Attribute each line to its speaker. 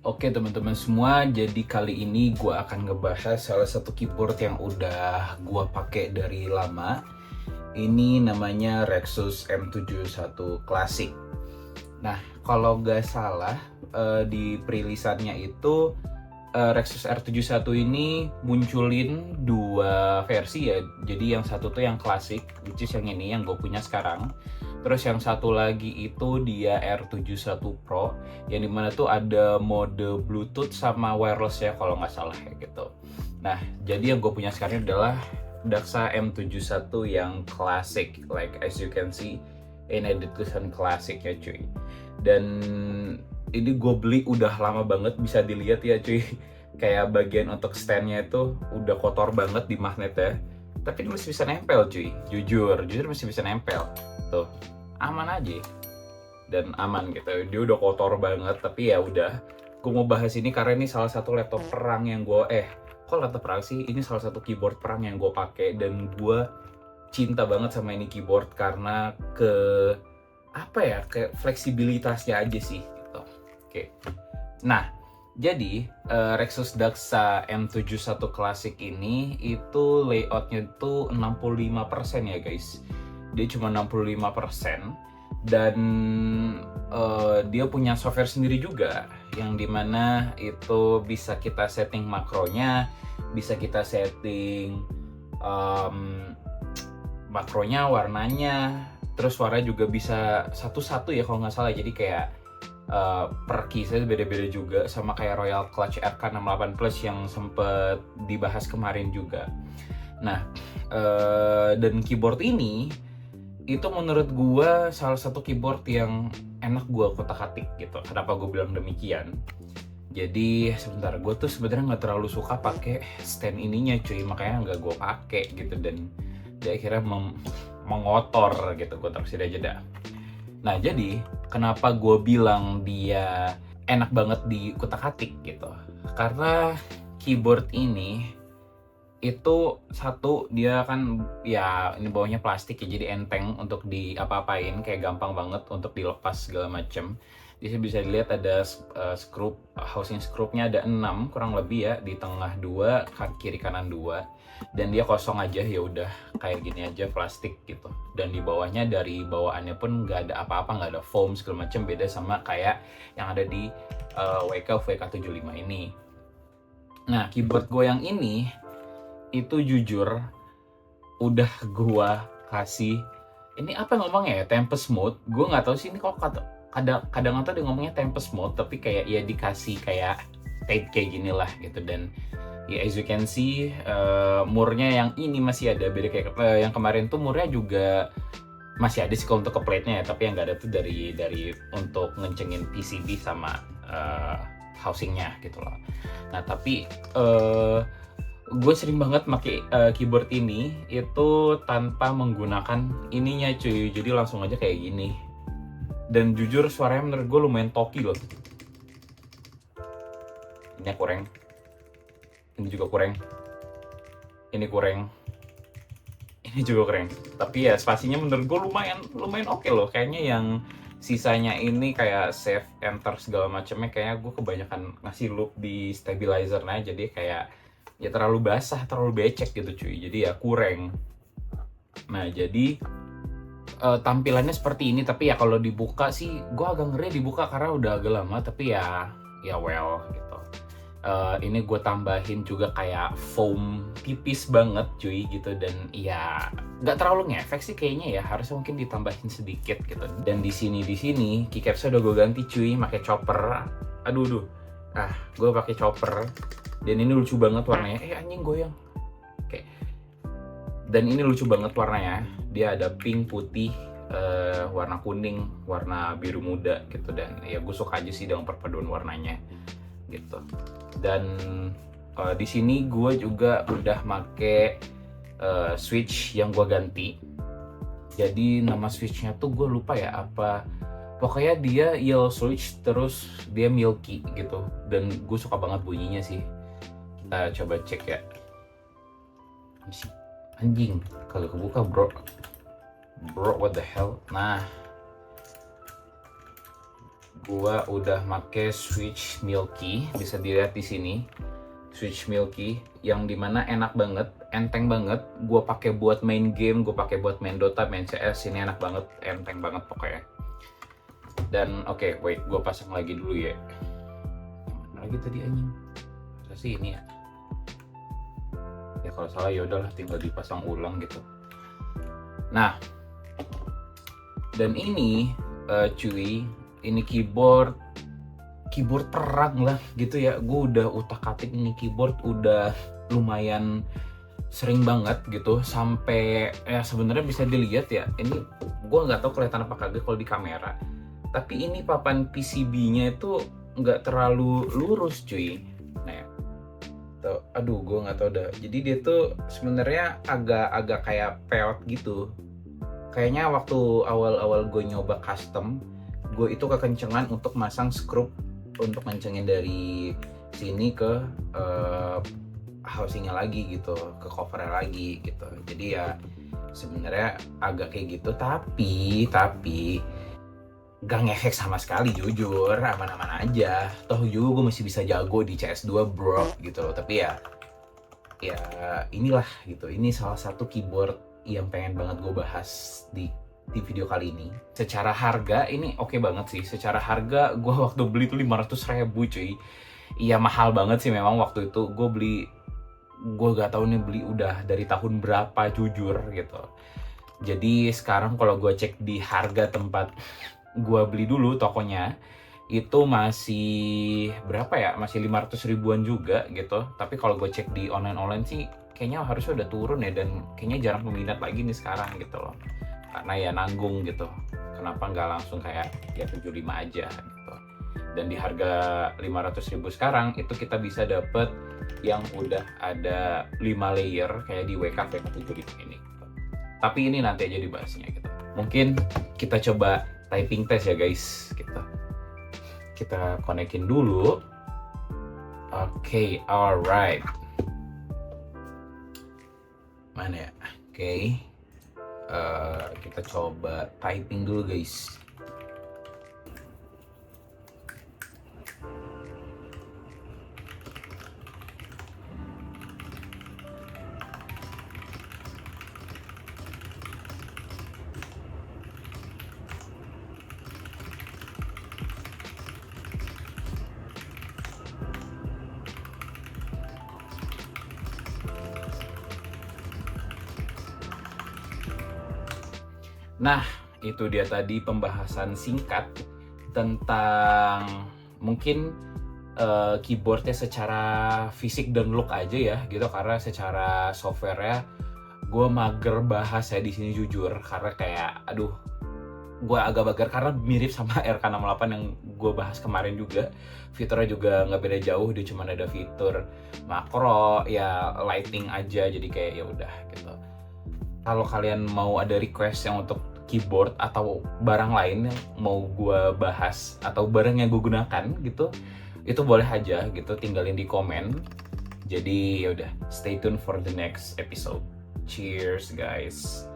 Speaker 1: Oke teman-teman semua, jadi kali ini gue akan ngebahas salah satu keyboard yang udah gue pakai dari lama. Ini namanya Rexus M71 Classic. Nah, kalau nggak salah di perilisannya itu Rexus R71 ini munculin dua versi ya. Jadi yang satu tuh yang klasik, which is yang ini yang gue punya sekarang. Terus yang satu lagi itu dia R71 Pro, yang dimana tuh ada mode Bluetooth sama wireless ya kalau nggak salah kayak gitu. Nah, jadi yang gue punya sekarang adalah Daxa M71 yang classic, like as you can see, ini ada tulisan classic ya cuy. Dan ini gue beli udah lama banget, bisa dilihat ya cuy. Kayak bagian untuk standnya itu udah kotor banget di magnetnya. Tapi ini masih bisa nempel cuy, jujur masih bisa nempel. Tuh, aman aja dan aman gitu. Dia udah kotor banget, tapi ya udah. Gue mau bahas ini karena ini salah satu laptop perang yang gue kok laptop perang sih? Ini salah satu keyboard perang yang gue pakai dan gue cinta banget sama ini keyboard karena ke fleksibilitasnya aja sih gitu. Oke. Nah, jadi Rexus Daxa M71 Classic ini itu layoutnya itu 65% ya guys. Dia cuma 65% dan dia punya software sendiri juga yang dimana itu bisa kita setting makronya, bisa kita setting makronya, warnanya, terus suara juga bisa satu-satu ya kalau nggak salah. Jadi kayak per keysnya beda-beda juga, sama kayak Royal Clutch RK68 Plus yang sempet dibahas kemarin juga. Nah, dan keyboard ini itu menurut gua salah satu keyboard yang enak gua kotak-atik gitu. Kenapa gue bilang demikian? Jadi sebentar, gue tuh sebenarnya nggak terlalu suka pakai stand ininya cuy, makanya nggak gue pakai gitu, dan dia akhirnya mengotor gitu. Gue taruh sini aja dah. Nah, jadi kenapa gue bilang dia enak banget di kutak-atik gitu? Karena keyboard ini itu satu, dia kan ya ini bawahnya plastik ya, jadi enteng untuk di apa-apain, kayak gampang banget untuk dilepas segala macem. Di sini bisa dilihat ada screw, housing screw-nya ada 6 kurang lebih ya, di tengah 2, kiri kanan 2, dan dia kosong aja, ya udah kayak gini aja plastik gitu. Dan di bawahnya, dari bawaannya pun nggak ada apa-apa, nggak ada foam segala macem, beda sama kayak yang ada di WK75 ini. Nah, keyboard gue yang ini itu jujur udah gua kasih ini apa ngomongnya ya, Tempest mode. Gue nggak tahu sih ini kok kadang dia ngomongnya Tempest mode, tapi kayak ya dikasih kayak tape kayak gini lah gitu. Dan ya as you can see, murnya yang ini masih ada, beda kayak yang kemarin tuh murnya juga masih ada sih kalau untuk ke plate-nya ya, tapi yang nggak ada tuh dari untuk ngencengin PCB sama housingnya gitu loh. Nah, tapi gue sering banget pakai keyboard ini itu tanpa menggunakan ininya cuy, jadi langsung aja kayak gini. Dan jujur suaranya menurut gue lumayan toki loh. Ini kurang, ini juga kurang, ini kurang, ini juga kurang. Tapi ya spasinya menurut gue lumayan oke loh. Kayaknya yang sisanya ini kayak save, enter segala macamnya, kayaknya gue kebanyakan ngasih loop di stabilizer, nah jadi kayak ya terlalu basah, terlalu becek gitu cuy, jadi ya kurang. Nah, jadi tampilannya seperti ini, tapi ya kalau dibuka sih gue agak ngeri dibuka karena udah agak lama, tapi ya well gitu. Ini gue tambahin juga kayak foam tipis banget cuy gitu, dan ya nggak terlalu ngefek sih kayaknya ya, harusnya mungkin ditambahin sedikit gitu. Dan di sini keycapsnya udah gue ganti cuy, pakai chopper. Aduh, gue pakai chopper. Dan ini lucu banget warnanya. Anjing goyang. Oke. Dan ini lucu banget warnanya. Dia ada pink, putih, warna kuning, warna biru muda gitu. Dan ya gue suka aja sih dengan perpaduan warnanya gitu. Dan di sini gue juga udah make switch yang gue ganti. Jadi nama switchnya tuh gue lupa ya apa. Pokoknya dia yellow switch, terus dia milky gitu. Dan gue suka banget bunyinya sih. Kita coba cek ya. Anjing, kalau kebuka bro, what the hell. Nah, gua udah make Switch Milky, bisa dilihat di sini. Switch Milky yang dimana enak banget, enteng banget. Gua pakai buat main game, gua pakai buat main Dota, main CS. Ini enak banget, enteng banget pokoknya. Dan oke, wait, gua pasang lagi dulu ya. Mana lagi tadi anjing? Pasti ini ya. Ya kalau salah ya udahlah, tinggal dipasang ulang gitu. Nah, dan ini cuy, ini keyboard perang lah gitu ya. Gue udah utak-atik ini keyboard udah lumayan sering banget gitu, sampai ya sebenarnya bisa dilihat ya. Ini gue nggak tahu kelihatan apa kagak kalau di kamera, tapi ini papan PCB-nya itu nggak terlalu lurus cuy. Nah, tuh, aduh gue nggak tahu dah. Jadi dia tuh sebenarnya agak kayak peot gitu. Kayaknya waktu awal-awal gue nyoba custom, gue itu kekencengan untuk masang skrup untuk ngencengin dari sini ke housingnya lagi gitu, ke covernya lagi gitu. Jadi ya sebenarnya agak kayak gitu, tapi gak ngefek sama sekali, jujur aman-aman aja. Toh juga gue masih bisa jago di CS2 bro gitu loh. Tapi ya inilah gitu. Ini salah satu keyboard yang pengen banget gue bahas di video kali ini. Secara harga ini oke banget sih. Secara harga gue waktu beli tuh 500.000 cuy. Iya mahal banget sih memang waktu itu. Gue gak tahu nih beli udah dari tahun berapa jujur gitu. Jadi sekarang kalau gue cek di harga tempat gue beli dulu tokonya, itu masih berapa ya? Masih 500 ribuan juga gitu. Tapi kalau gue cek di online sih kayaknya harusnya udah turun ya, dan kayaknya jarang peminat lagi nih sekarang gitu loh. Karena ya nanggung gitu. Kenapa nggak langsung kayak ya 75 aja gitu. Dan di harga 500 ribu sekarang itu kita bisa dapet yang udah ada 5 layer kayak di WK75 ini gitu. Tapi ini nanti aja dibahasnya gitu. Mungkin kita coba typing test ya guys gitu. Kita konekin dulu. Oke, alright. Mana ya? Oke. Kita coba typing dulu guys. Nah, itu dia tadi pembahasan singkat tentang mungkin keyboardnya secara fisik dan look aja ya gitu, karena secara softwarenya gue mager bahas ya di sini jujur, karena kayak aduh gue agak bager karena mirip sama RK68 yang gue bahas kemarin juga. Fiturnya juga nggak beda jauh, dia cuma ada fitur makro ya, lighting aja, jadi kayak ya udah gitu. Kalau kalian mau ada request yang untuk keyboard atau barang lain yang mau gue bahas atau barang yang gue gunakan gitu, itu boleh aja gitu, tinggalin di komen. Jadi ya udah, stay tune for the next episode. Cheers guys.